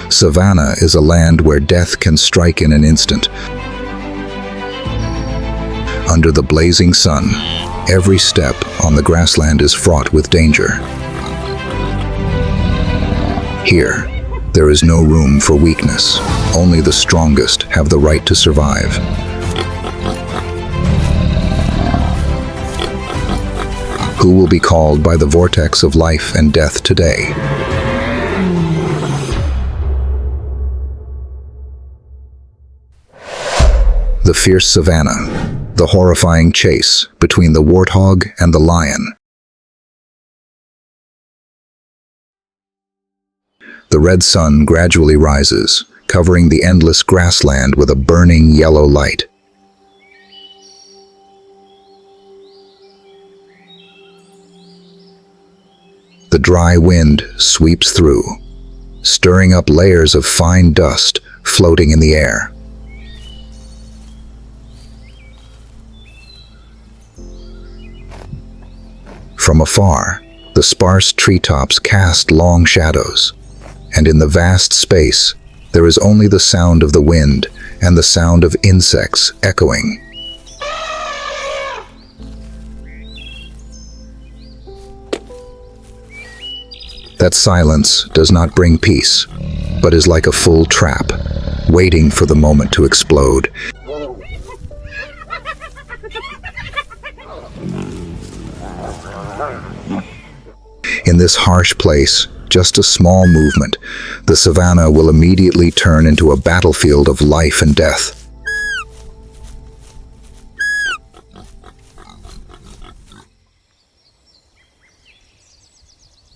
Savannah is a land where death can strike in an instant. Under the blazing sun, every step on the grassland is fraught with danger. Here, there is no room for weakness. Only the strongest have the right to survive. Who will be called by the vortex of life and death today? The fierce Savannah, the horrifying chase between the warthog and the lion. The red sun gradually rises, covering the endless grassland with a burning yellow light. The dry wind sweeps through, stirring up layers of fine dust floating in the air. From afar, the sparse treetops cast long shadows, and in the vast space, there is only the sound of the wind and the sound of insects echoing. That silence does not bring peace, but is like a full trap, waiting for the moment to explode. In this harsh place, just a small movement, the savannah will immediately turn into a battlefield of life and death.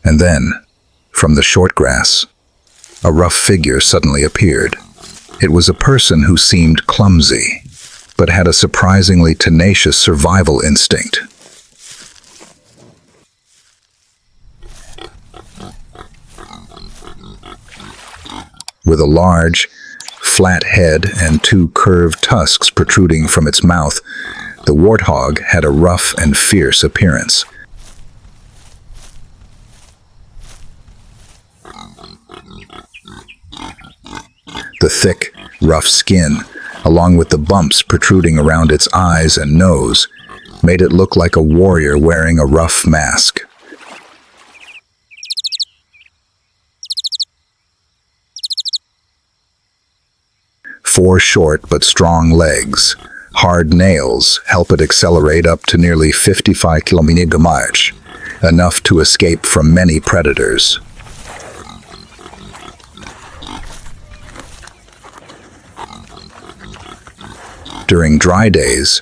And then, from the short grass, a rough figure suddenly appeared. It was a person who seemed clumsy, but had a surprisingly tenacious survival instinct. With a large, flat head and two curved tusks protruding from its mouth, the warthog had a rough and fierce appearance. The thick, rough skin, along with the bumps protruding around its eyes and nose, made it look like a warrior wearing a rough mask. Four short but strong legs, hard nails help it accelerate up to nearly 55 km/h, enough to escape from many predators. During dry days,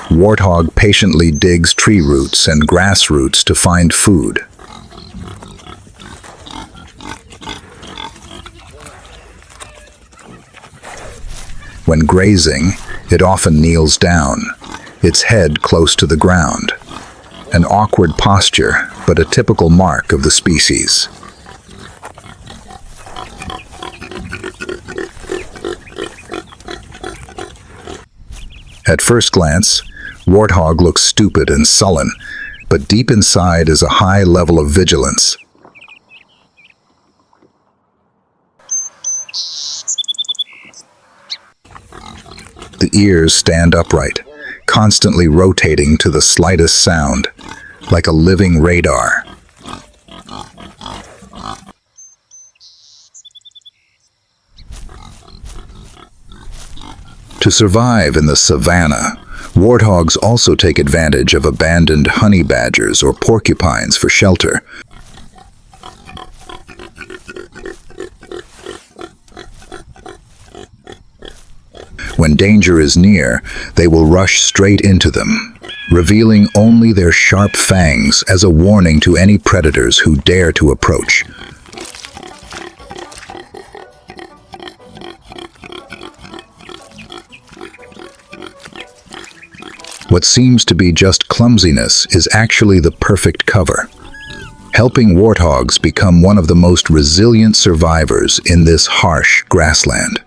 warthog patiently digs tree roots and grass roots to find food. When grazing, it often kneels down, its head close to the ground. An awkward posture, but a typical mark of the species. At first glance, warthog looks stupid and sullen, but deep inside is a high level of vigilance. The ears stand upright, constantly rotating to the slightest sound, like a living radar. To survive in the savannah, warthogs also take advantage of abandoned honey badgers or porcupines for shelter. When danger is near, they will rush straight into them, revealing only their sharp fangs as a warning to any predators who dare to approach. What seems to be just clumsiness is actually the perfect cover, helping warthogs become one of the most resilient survivors in this harsh grassland.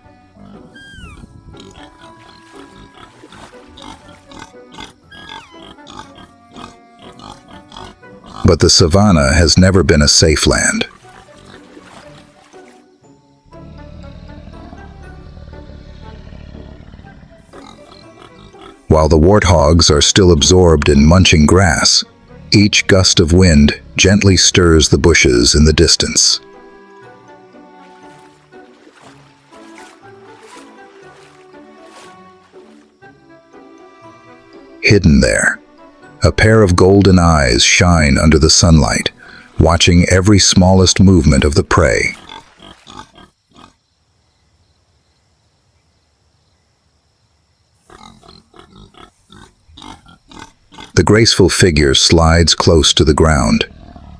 But the savannah has never been a safe land. While the warthogs are still absorbed in munching grass, each gust of wind gently stirs the bushes in the distance. Hidden there, a pair of golden eyes shine under the sunlight, watching every smallest movement of the prey. The graceful figure slides close to the ground.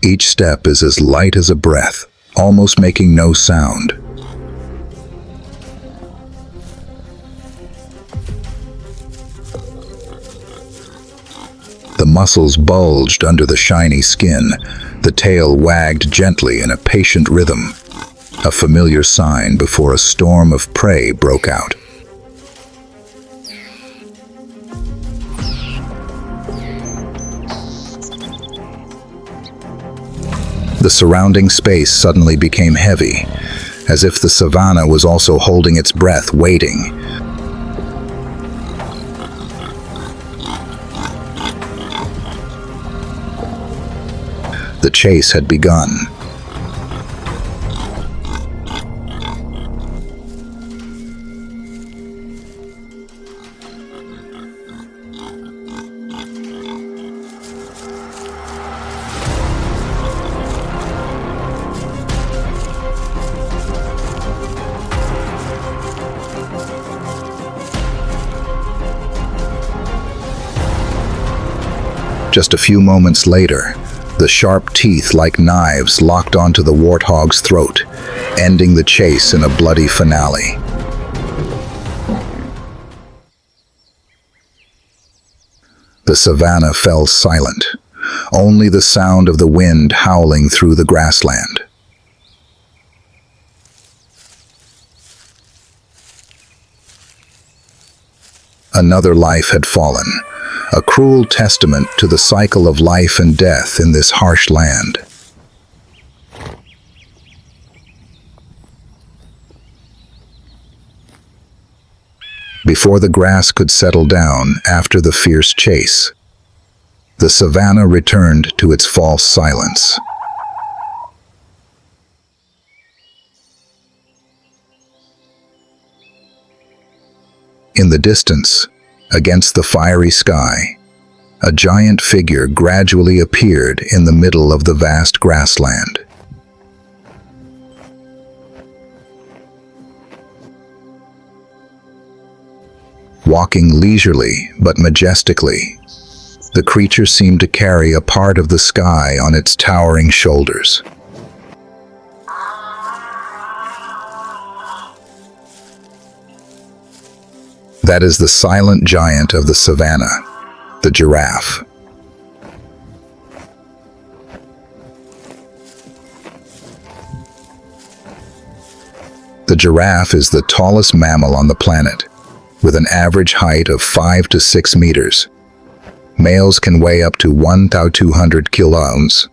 Each step is as light as a breath, almost making no sound. The muscles bulged under the shiny skin. The tail wagged gently in a patient rhythm, a familiar sign before a storm of prey broke out. The surrounding space suddenly became heavy, as if the Savannah was also holding its breath, waiting. The chase had begun. Just a few moments later, the sharp teeth like knives locked onto the warthog's throat, ending the chase in a bloody finale. The Savannah fell silent, only the sound of the wind howling through the grassland. Another life had fallen, a cruel testament to the cycle of life and death in this harsh land. Before the grass could settle down after the fierce chase, the Savannah returned to its false silence. In the distance, against the fiery sky, a giant figure gradually appeared in the middle of the vast grassland. Walking leisurely but majestically, the creature seemed to carry a part of the sky on its towering shoulders. That is the silent giant of the Savannah, the giraffe. The giraffe is the tallest mammal on the planet, with an average height of 5 to 6 meters. Males can weigh up to 1,200 kilograms.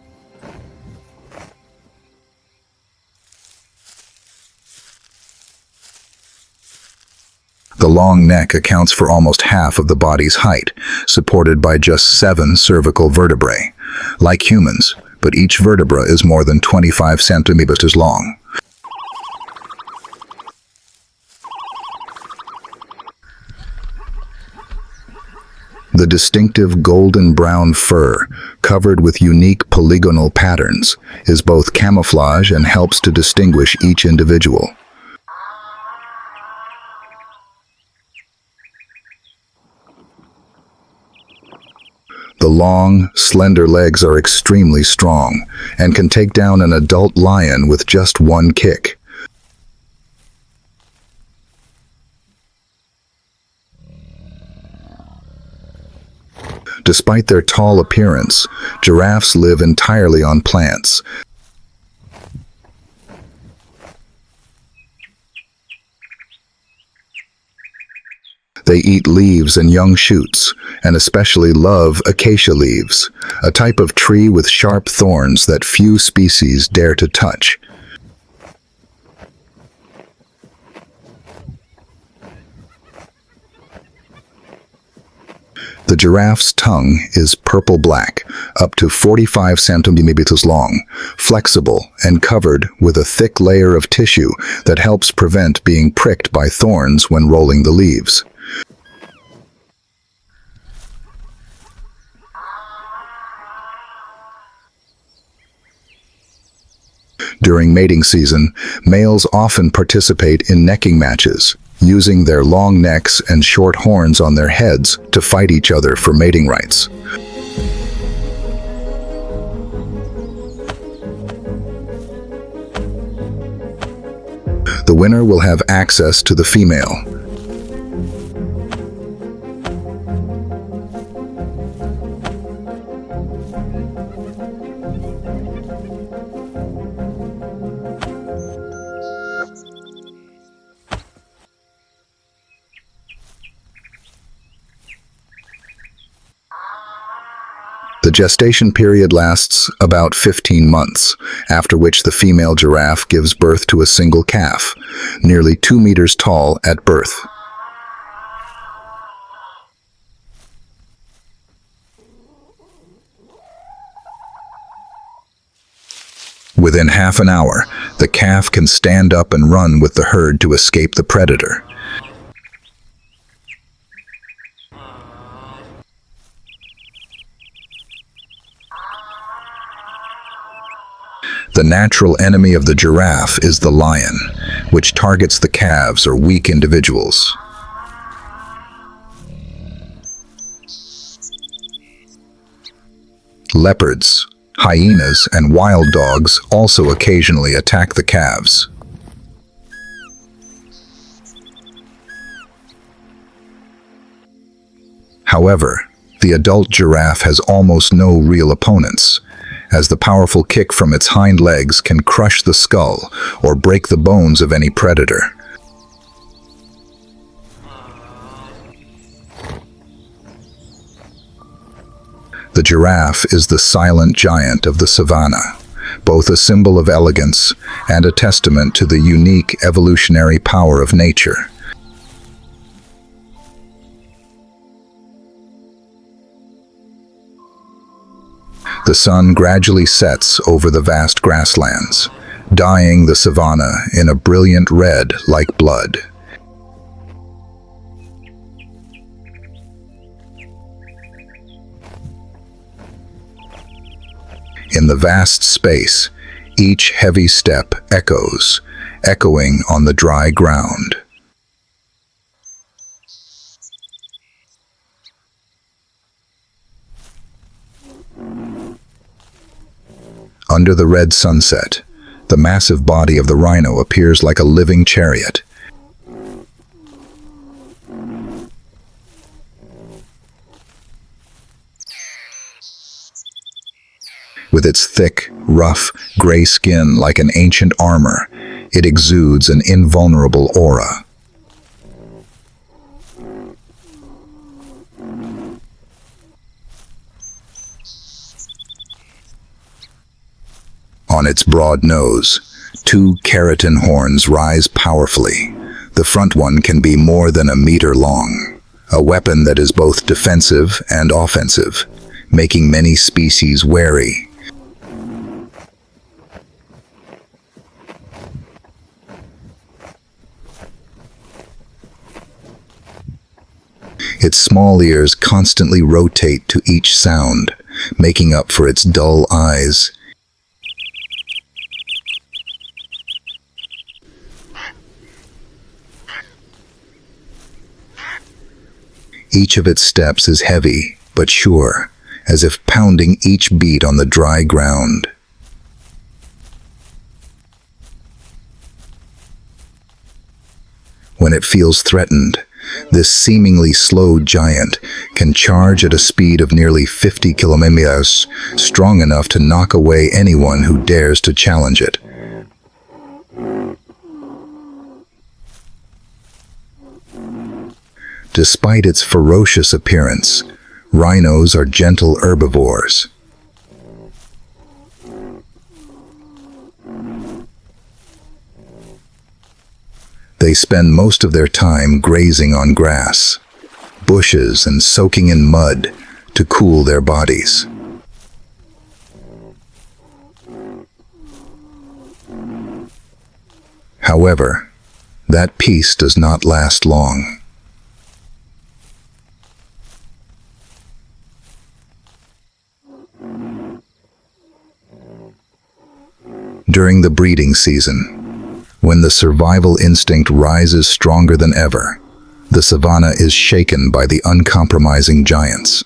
The long neck accounts for almost half of the body's height, supported by just 7 cervical vertebrae. Like humans, but each vertebra is more than 25 centimeters long. The distinctive golden-brown fur, covered with unique polygonal patterns, is both camouflage and helps to distinguish each individual. The long, slender legs are extremely strong and can take down an adult lion with just one kick. Despite their tall appearance, giraffes live entirely on plants. They eat leaves and young shoots, and especially love acacia leaves, a type of tree with sharp thorns that few species dare to touch. The giraffe's tongue is purple-black, up to 45 centimeters long, flexible and covered with a thick layer of tissue that helps prevent being pricked by thorns when rolling the leaves. During mating season, males often participate in necking matches, using their long necks and short horns on their heads to fight each other for mating rights. The winner will have access to the female. The gestation period lasts about 15 months, after which the female giraffe gives birth to a single calf, nearly 2 meters tall at birth. Within half an hour, the calf can stand up and run with the herd to escape the predator. The natural enemy of the giraffe is the lion, which targets the calves or weak individuals. Leopards, hyenas, and wild dogs also occasionally attack the calves. However, the adult giraffe has almost no real opponents, as the powerful kick from its hind legs can crush the skull or break the bones of any predator. The giraffe is the silent giant of the Savannah, both a symbol of elegance and a testament to the unique evolutionary power of nature. The sun gradually sets over the vast grasslands, dyeing the savanna in a brilliant red like blood. In the vast space, each heavy step echoing on the dry ground. Under the red sunset, the massive body of the rhino appears like a living chariot. With its thick, rough, gray skin like an ancient armor, it exudes an invulnerable aura. On its broad nose, 2 keratin horns rise powerfully. The front one can be more than a meter long, a weapon that is both defensive and offensive, making many species wary. Its small ears constantly rotate to each sound, making up for its dull eyes. Each of its steps is heavy, but sure, as if pounding each beat on the dry ground. When it feels threatened, this seemingly slow giant can charge at a speed of nearly 50 kilometers, strong enough to knock away anyone who dares to challenge it. Despite its ferocious appearance, rhinos are gentle herbivores. They spend most of their time grazing on grass, bushes and soaking in mud to cool their bodies. However, that peace does not last long. During the breeding season, when the survival instinct rises stronger than ever, the savanna is shaken by the uncompromising giants.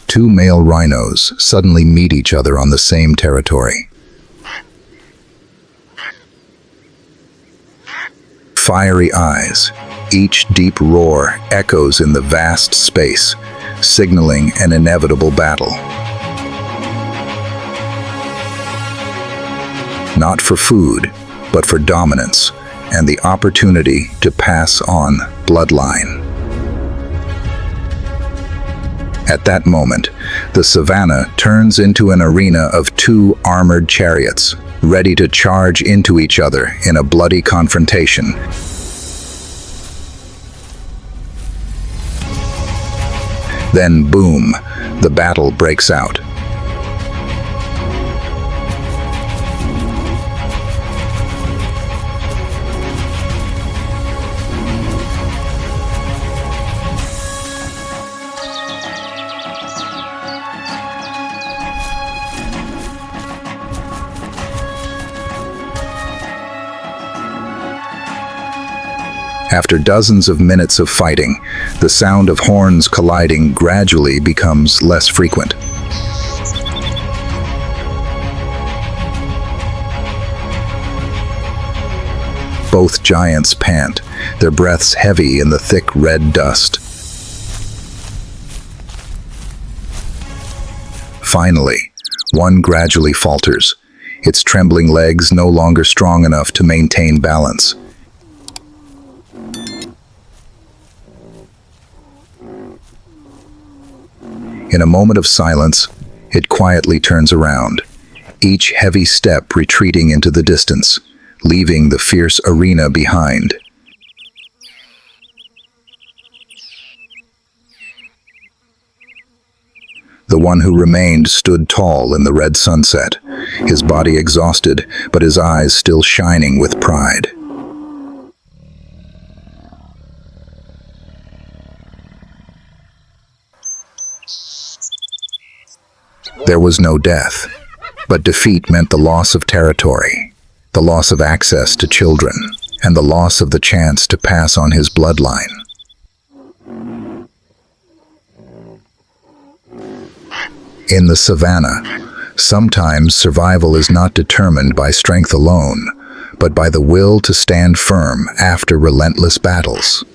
Two male rhinos suddenly meet each other on the same territory. Fiery eyes, each deep roar echoes in the vast space, signaling an inevitable battle. Not for food, but for dominance and the opportunity to pass on bloodline. At that moment, the savanna turns into an arena of two armored chariots, ready to charge into each other in a bloody confrontation. Then, boom, the battle breaks out. After dozens of minutes of fighting, the sound of horns colliding gradually becomes less frequent. Both giants pant, their breaths heavy in the thick red dust. Finally, one gradually falters, its trembling legs no longer strong enough to maintain balance. In a moment of silence, it quietly turns around, each heavy step retreating into the distance, leaving the fierce arena behind. The one who remained stood tall in the red sunset, his body exhausted, but his eyes still shining with pride. There was no death, but defeat meant the loss of territory, the loss of access to children, and the loss of the chance to pass on his bloodline. In the savanna, sometimes survival is not determined by strength alone, but by the will to stand firm after relentless battles.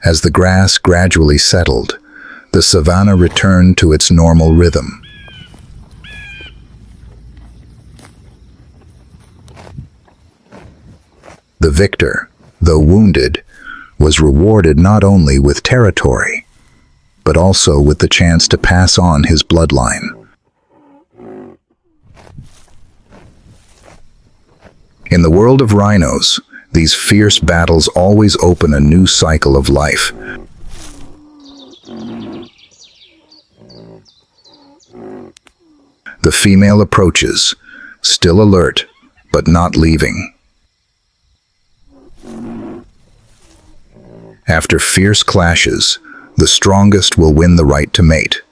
As the grass gradually settled, the savanna returned to its normal rhythm. The victor, though wounded, was rewarded not only with territory, but also with the chance to pass on his bloodline. In the world of rhinos, these fierce battles always open a new cycle of life. The female approaches, still alert, but not leaving. After fierce clashes, the strongest will win the right to mate.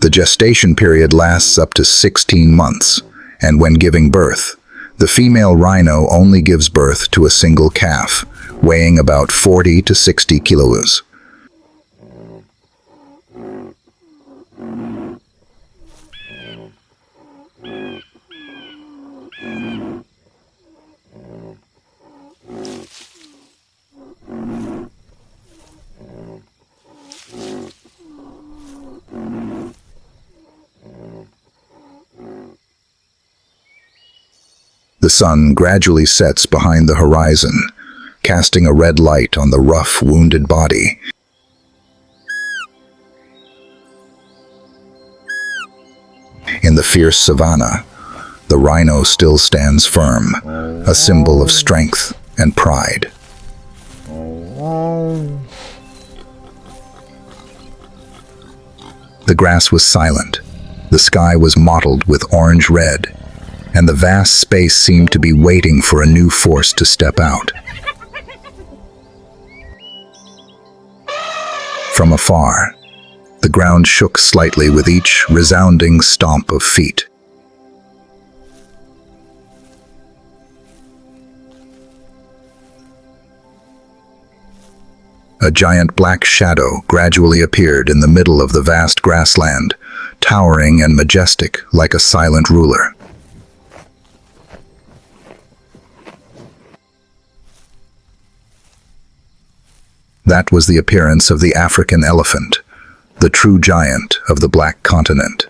The gestation period lasts up to 16 months, and when giving birth, the female rhino only gives birth to a single calf, weighing about 40 to 60 kilos. The sun gradually sets behind the horizon, casting a red light on the rough, wounded body. In the fierce savanna, the rhino still stands firm, a symbol of strength and pride. The grass was silent, the sky was mottled with orange-red, and the vast space seemed to be waiting for a new force to step out. From afar, the ground shook slightly with each resounding stomp of feet. A giant black shadow gradually appeared in the middle of the vast grassland, towering and majestic like a silent ruler. That was the appearance of the African elephant, the true giant of the Black Continent.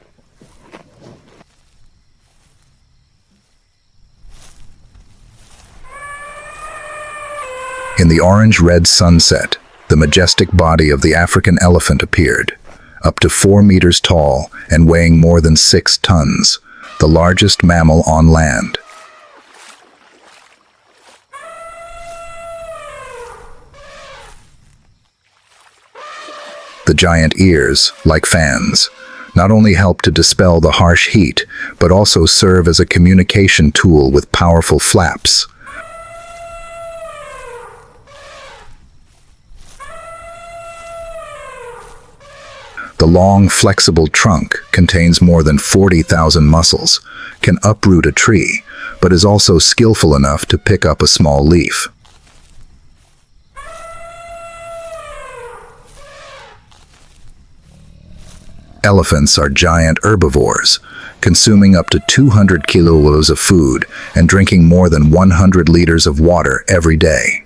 In the orange-red sunset, the majestic body of the African elephant appeared, up to 4 meters tall and weighing more than 6 tons, the largest mammal on land. The giant ears, like fans, not only help to dispel the harsh heat, but also serve as a communication tool with powerful flaps. The long, flexible trunk contains more than 40,000 muscles, can uproot a tree, but is also skillful enough to pick up a small leaf. Elephants are giant herbivores, consuming up to 200 kilos of food and drinking more than 100 liters of water every day.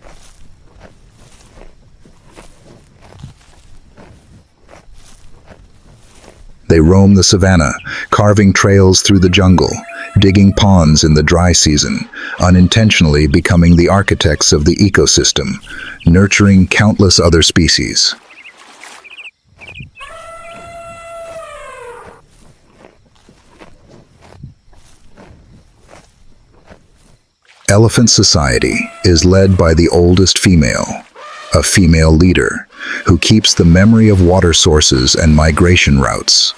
They roam the savanna, carving trails through the jungle, digging ponds in the dry season, unintentionally becoming the architects of the ecosystem, nurturing countless other species. Elephant society is led by the oldest female, a female leader, who keeps the memory of water sources and migration routes.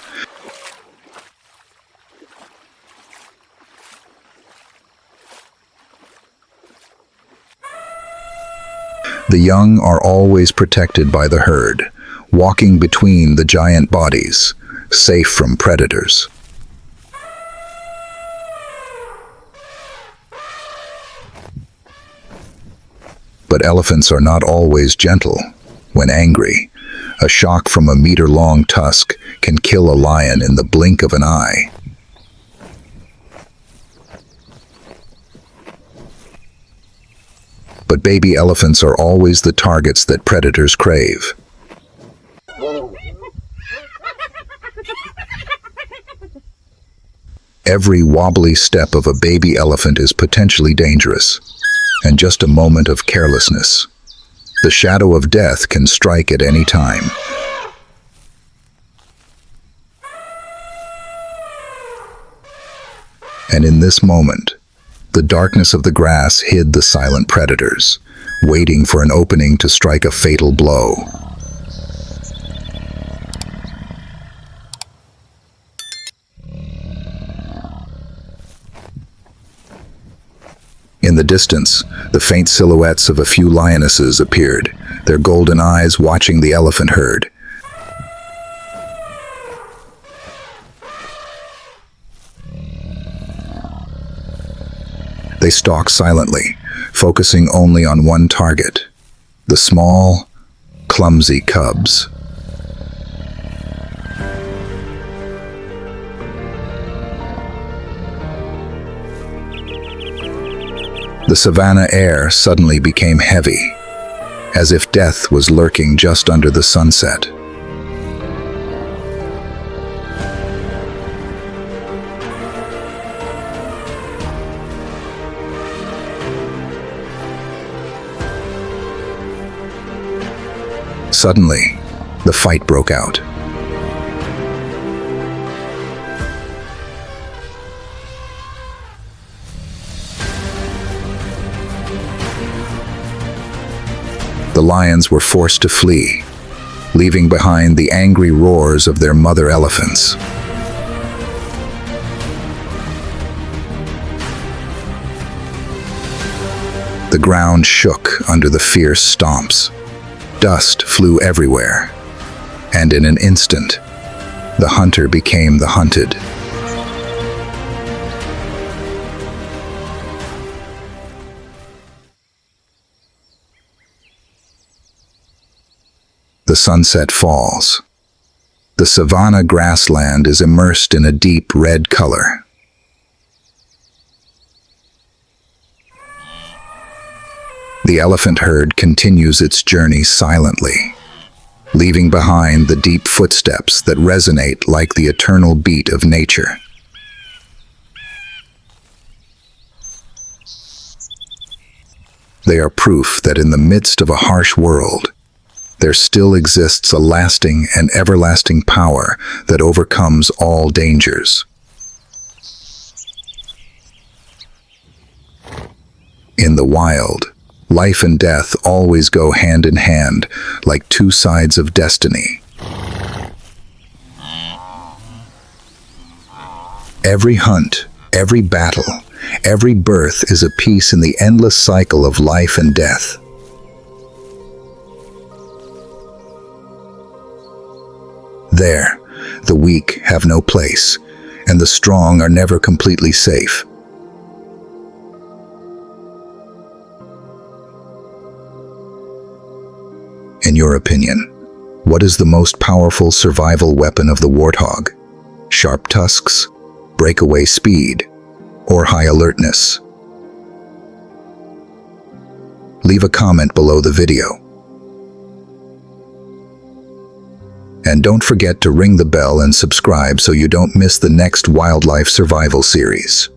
The young are always protected by the herd, walking between the giant bodies, safe from predators. But elephants are not always gentle. When angry, a shock from a meter-long tusk can kill a lion in the blink of an eye. But baby elephants are always the targets that predators crave. Every wobbly step of a baby elephant is potentially dangerous, and just a moment of carelessness. The shadow of death can strike at any time. And in this moment, the darkness of the grass hid the silent predators, waiting for an opening to strike a fatal blow. In the distance, the faint silhouettes of a few lionesses appeared, their golden eyes watching the elephant herd. They stalk silently, focusing only on one target, the small, clumsy cubs. The savanna air suddenly became heavy, as if death was lurking just under the sunset. Suddenly, the fight broke out. The lions were forced to flee, leaving behind the angry roars of their mother elephants. The ground shook under the fierce stomps. Dust flew everywhere, and in an instant, the hunter became the hunted. The sunset falls. The Savannah grassland is immersed in a deep red color. The elephant herd continues its journey silently, leaving behind the deep footsteps that resonate like the eternal beat of nature. They are proof that in the midst of a harsh world, there still exists a lasting and everlasting power that overcomes all dangers. In the wild, life and death always go hand in hand, like two sides of destiny. Every hunt, every battle, every birth is a piece in the endless cycle of life and death. There, the weak have no place, and the strong are never completely safe. In your opinion, what is the most powerful survival weapon of the warthog? Sharp tusks, breakaway speed, or high alertness? Leave a comment below the video. And don't forget to ring the bell and subscribe so you don't miss the next wildlife survival series.